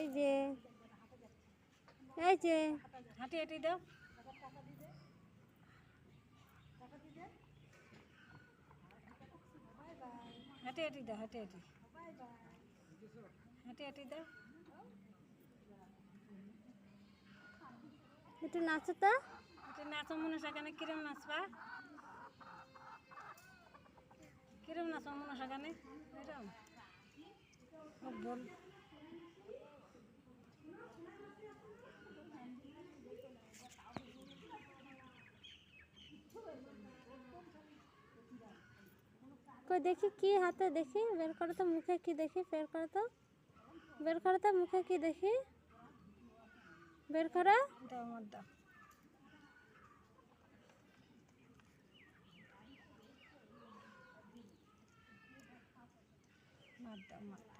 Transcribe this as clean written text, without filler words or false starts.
এই যে এই যে হাঁটি হাঁটি দাও, হাঁটি হাঁটি দাও, হাঁটি হাঁটি হাঁটি হাঁটি দাও। একটু নাচো তো। এটা নাচো মনসা গানে, কিরম নাচবা? কিরম নাচো মনসা গানে? এরম বল। কই দেখি কি হাতে, দেখি বের করো তো, মুখে কি দেখি, বের করো তো, বের করো তো মুখে কি দেখি, বের করো। দাও আমার দাও, মার দাও, মার দাও।